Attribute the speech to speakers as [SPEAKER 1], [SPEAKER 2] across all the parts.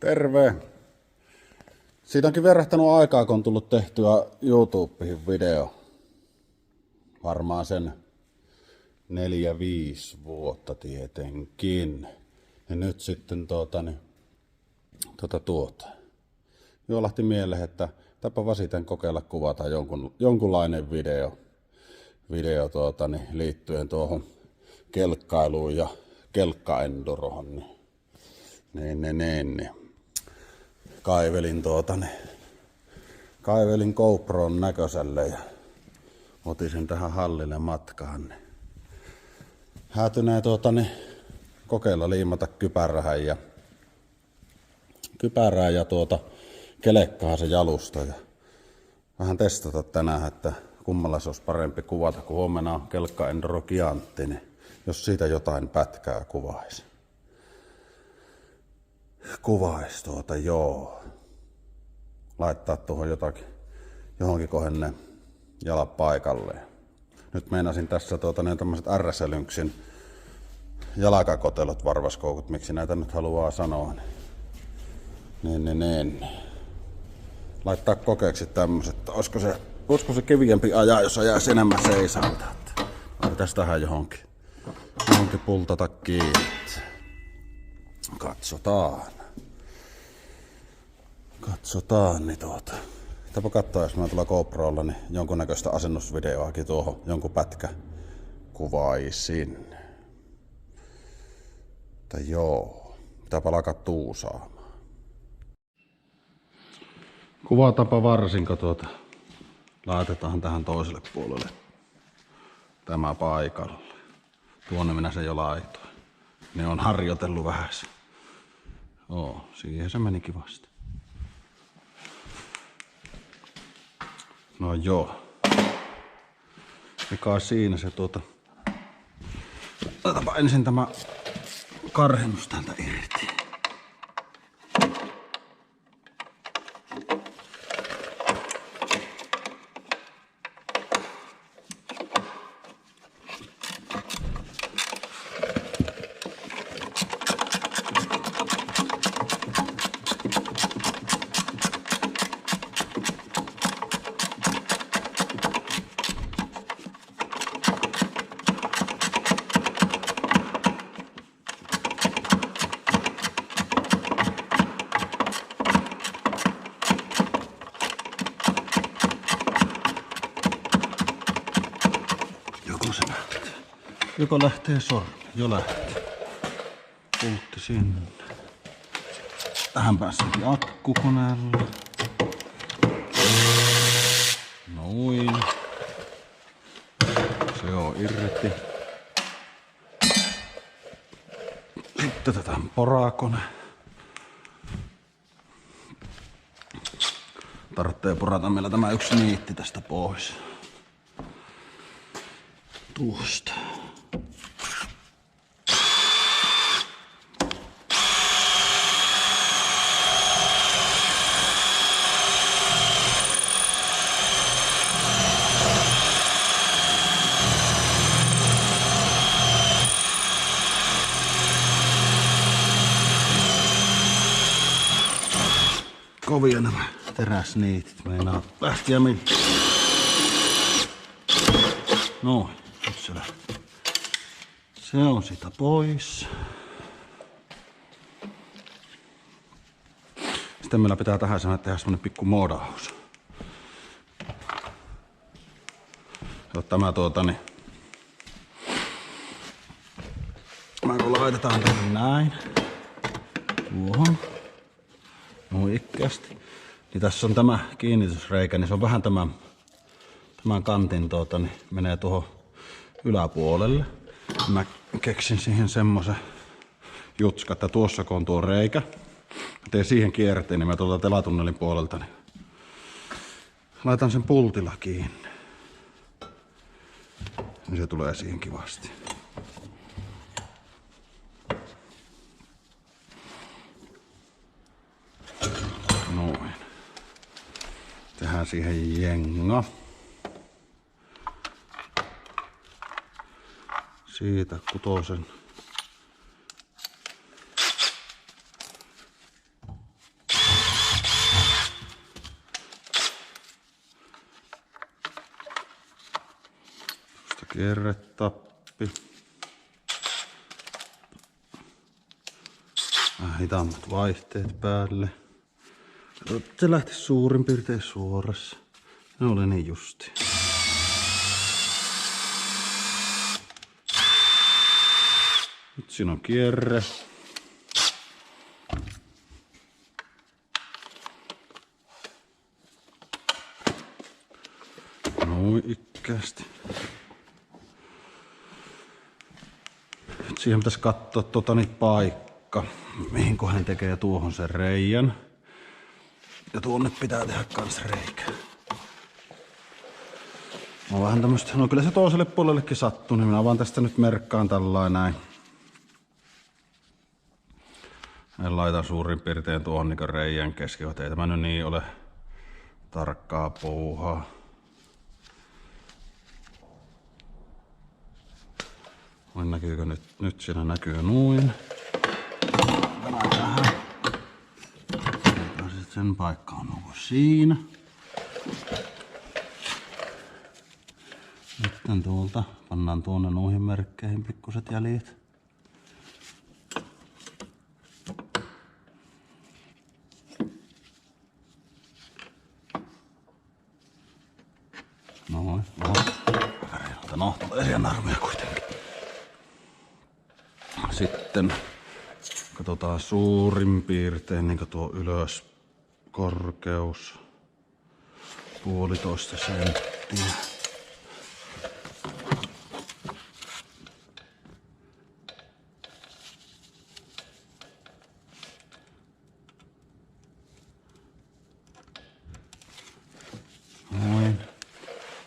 [SPEAKER 1] Terve! Siitä onkin verrahtanut aikaa, kun on tullut tehtyä YouTubeen video. Varmaan sen 4-5 vuotta tietenkin. Ja nyt sitten juolahti mieleen, että tapa vasiten kokeilla kuvata jonkunlainen video liittyen tuohon kelkkailuun ja kelkkaendurohon. Niin. Kaivelin GoPron näköiselle ja otin sen tähän hallille matkaan. Häätyneen kokeilla liimata kypärään ja kelekkaa se jalusta ja vähän testata tänään, että kummalla se olisi parempi kuvata, kun huomenna on kelkkaenduro Giantti, niin jos siitä jotain pätkää kuvaisi. Joo. Laittaa tuohon johonkin kohden jalat paikalleen. Nyt meinasin tässä ne tämmöiset RS-Lynxin jalakakotelot, varvaskoukut, miksi näitä nyt haluaa sanoa. Niin. Laittaa kokeeksi tämmöset. Olisiko se keviempi ajaa, jos ajaisi enemmän seisalta. Pitäis tähän johonkin pultata kiinni. Katsotaan, niin Tapa katsoa, jos mä tuolla GoProlla, niin jonkunnäköistä asennusvideoakin tuohon jonkun pätkä kuvaisin. Mutta joo, pitääpä alkaa tuusaamaan. Kuvatapa varsinko laitetaan tähän toiselle puolelle tämä paikalle. Tuonne minä sen jo laitoin. Ne on harjoitellut vähän. Siihen se meni kivasti. No joo. Mikä on siinä se Otetaanpa ensin tämä karhennus täältä irti. Joko lähtee sormi? Jo lähtee. Pultti sinne. Tähän päässäkin akkukoneella. Noin. Se on irti. Sitten tätä porakone. Tarvitsee porata meillä tämä yksi niitti tästä pois. Tuosta. Kovia nämä teräsniitit, meinaa lähtiä minne. Noin, nyt se lähtee. Se on sitä pois. Sitten meillä pitää tähän tehdä semmonen pikku moodaus. Tämä kun laitetaan tänne näin. Tuohon. Muikkeasti. Niin tässä on tämä kiinnitysreikä, niin se on vähän tämän kantin menee tuohon yläpuolelle. Mä keksin siihen semmosen jutska, että tuossa kun on tuo reikä, mä teen siihen kierteen, niin mä tuolta telatunnelin puolelta niin laitan sen pultilla kiinni. Niin se tulee siihen kivasti. Noin. Tehdään siihen jenga. Siitä kutosen Kierretappi. Vähän hitaammat vaihteet päälle. Se lähti suurin piirtein suorassa. Ne oli niin justi. Nyt siinä on kierre. Noin ikkäästi. Nyt siihen pitäisi katsoa paikka, mihin hän tekee tuohon sen reijän. Ja tuonne pitää tehdä kans reikä. On vähän tämmöstä, no kyllä se toiselle puolellekin sattuu, niin minä vaan tästä nyt merkkaan tällainen näin. En laita suurin piirtein tuohon niin reijän keskelle. Ei tämä nyt niin ole tarkkaa puuhaa. Vai näkyykö nyt? Nyt siinä näkyy noin. Tähän. Sen paikka on ollut siinä. Sitten tuolta pannaan tuonne noihin merkkeihin pikkuset jäljet. Noin, no, tulee siellä narmia kuitenkin. Sitten katsotaan suurin piirtein niin tuo ylös korkeus 1,5 senttiä. Noin.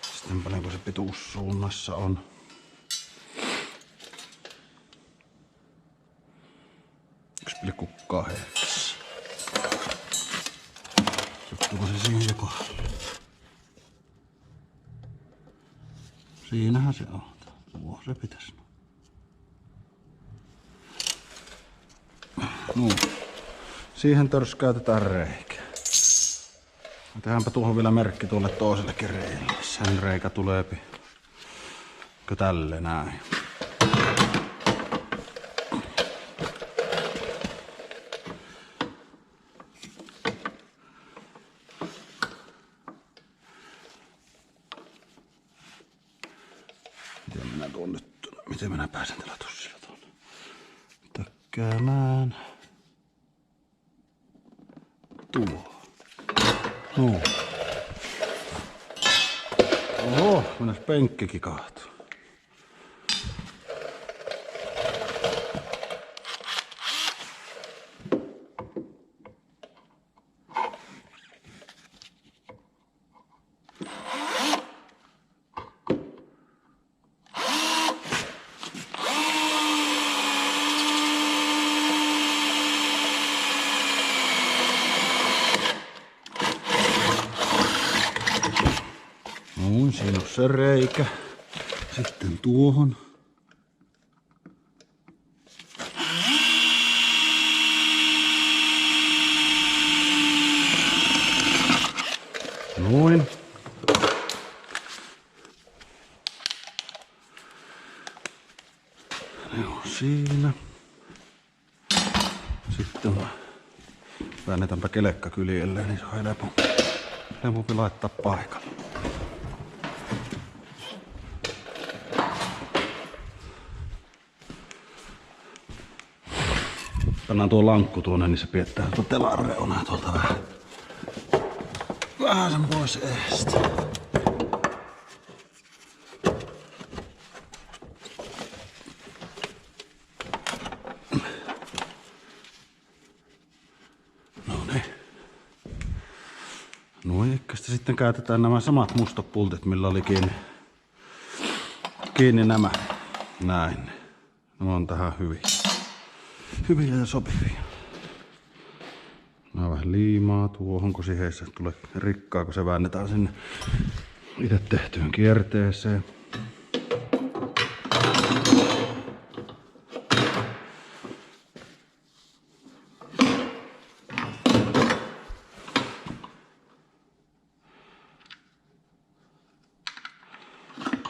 [SPEAKER 1] Sitten paljonko se pituussuunnassa on. Sattuuko se siihen joko? Siinähän se on. Tuo se pitäisi. No. Siihen törskäytetään reikä. Tehdäänpä tuohon vielä merkki tuolle toisellekin reille. Sen reikä tuleepi. Tälle näin. Miten minä pääsen tällä tussilla tuonne tökkäämään? Tuo. No. Oho, mennäs penkkikin kaatuu. Siinä on se reikä. Sitten tuohon. Noin. Ne on siinä. Sitten väännetäänpä kelekka kyljelle, niin se on helpompi laittaa paikalle. Pannaan tuo lankku tuonne, niin se piettää tuon telan reunaa tuolta vähän sen pois eestä. Noniin. Noin, ikkästä sitten käytetään nämä samat mustat pultit, millä oli kiinni nämä. Näin. Nämä on tähän hyviä ja sopivia. Nämä vähän liimaa tuohon, kun siihen tulee rikkaa, kun se väännetään sinne itse tehtyyn kierteeseen.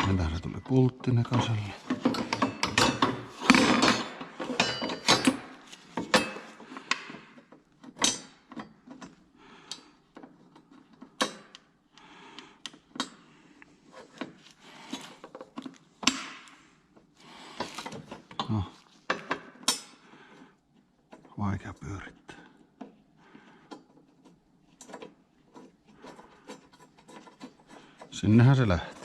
[SPEAKER 1] Mennään se tuli pultti nekaselle. No. Vaikea pyörittää. Sinnehän se lähti.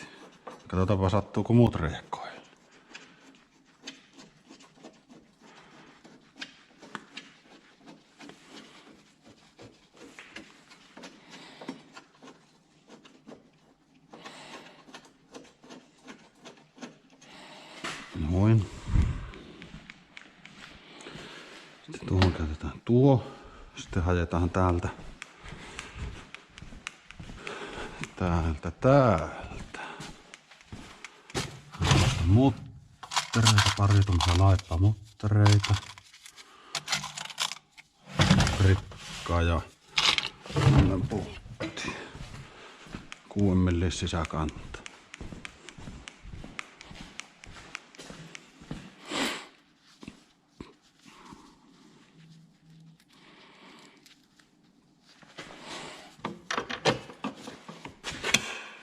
[SPEAKER 1] Katsotaanpa sattuuko muut riekkoihin. Noin. Sitten tuohon käytetään tuo. Sitten hajetaan täältä. Täältä. Muttereita, pari tommosia laippamuttereita. Rikkaa ja pultti. 6 millin sisäkanta.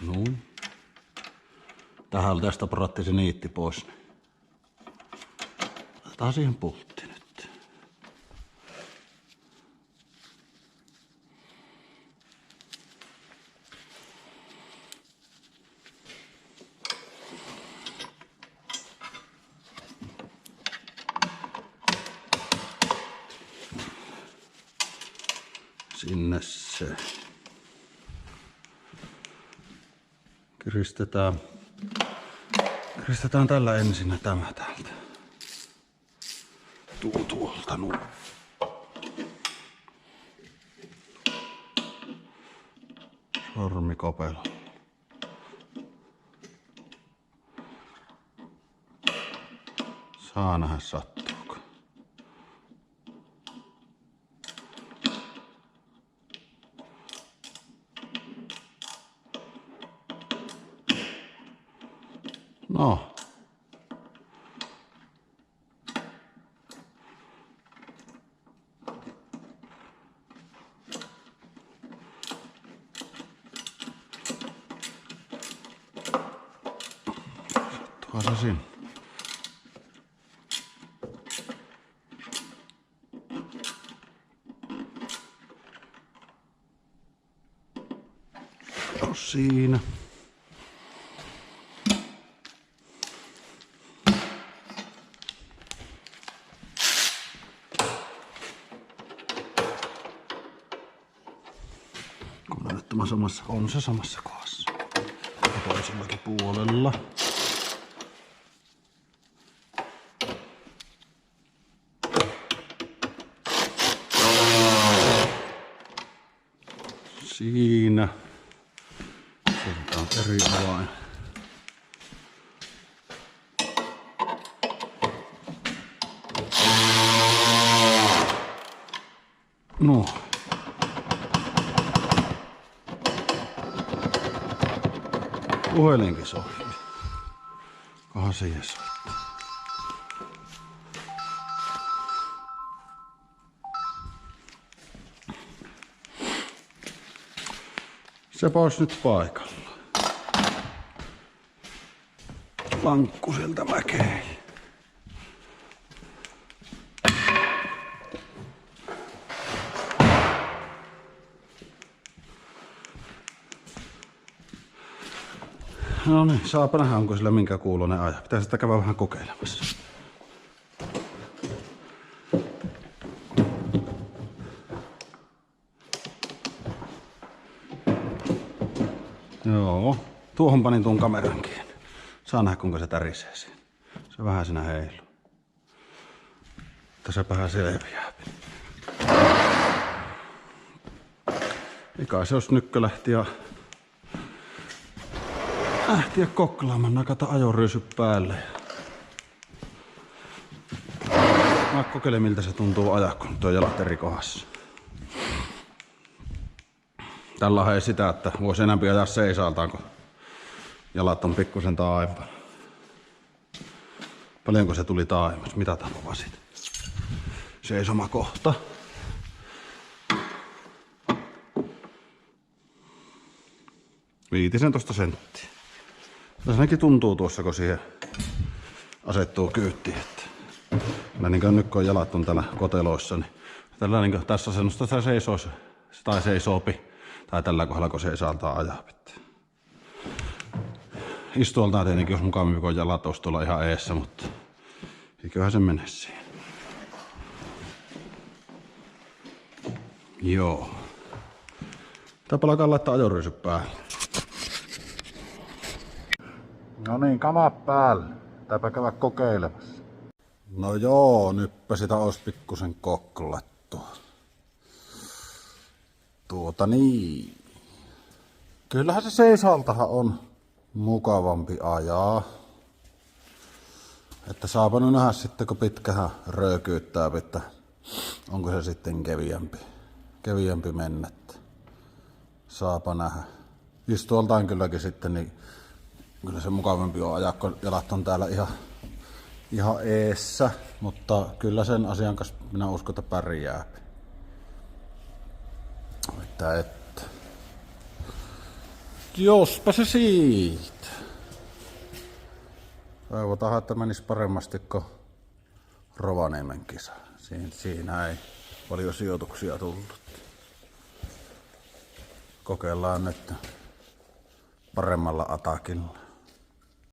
[SPEAKER 1] Noin. Tähän tästä poratti se niitti pois. Otetaan siihen pultti nyt. Sinne se. Kiristetään tällä ensin tämä täältä. Tuolta noin. Sormikopelo. Saa nähdä sattuuko. No. Sattuuhan se sinne. No siinä. On se samassa kohdassa. Ja toisellakin puolella. Siinä. Se on eri avain. No. Puhelinkin soitti. Kohan siihen soitti. Se pois nyt paikalla. Lankku sieltä mäkeen. No niin, saapa nähdä, onko sillä minkä kuuloinen aja. Pitää sitä käydä vähän kokeilemassa. Joo, tuohon panin tuon kamerankin. Saa nähdä, kuinka se tärisee siinä. Se vähän siinä heiluu. Tässä vähän selviää. Eikä se jos nykkö lähti ja ähtiä koklaamaan, nakata ajoryysy päälle. Mä kokeilen miltä se tuntuu ajaa, kun tuo jalat eri kohdassa. Tällä ei sitä, että voisi enemmän ajaa seisaaltaan, kun jalat on pikkusen taaempana. Paljonko se tuli taimas? Mitä tapasit? Seisoma kohta. $15 senttiä. Tässä ainakin tuntuu tuossa, kun siihen asettuu kyytti. Niin kuin nyt kun jalat on täällä koteloissa, niin tällä niin tässä asennossa sitä seisoisi tai seisoopi. Tai tällä kohdalla, kun seisaltaan ajaa pitää. Istuoltaan tietenkin olisi mukavampi, kun jalat olisi tuolla ihan eessä, mutta eiköhän se mene siihen. Joo. Tääpä alkaa laittaa ajoryysy päälle. No niin, kamat päälle. Tääpä käydä kokeilemassa. No joo, nyppä sitä olisi pikkusen koklattu. Niin. Kyllähän se seisaltahan on mukavampi ajaa. Että saapa nyt nähdä sitten, kun pitkähän röökyyttää, että onko se sitten keviämpi mennä. Saapa nähdä. Istuoltaan kylläkin sitten, niin kyllä se mukavampi on ajaa, kun jalat on täällä ihan eessä. Mutta kyllä sen asian kanssa minä uskon, että pärjää. Että. Jospa se siitä. Toivotaan, että menisi paremmasti kuin Rovaniemen kisa. Siinä ei paljon sijoituksia tullut. Kokeillaan nyt paremmalla atakilla.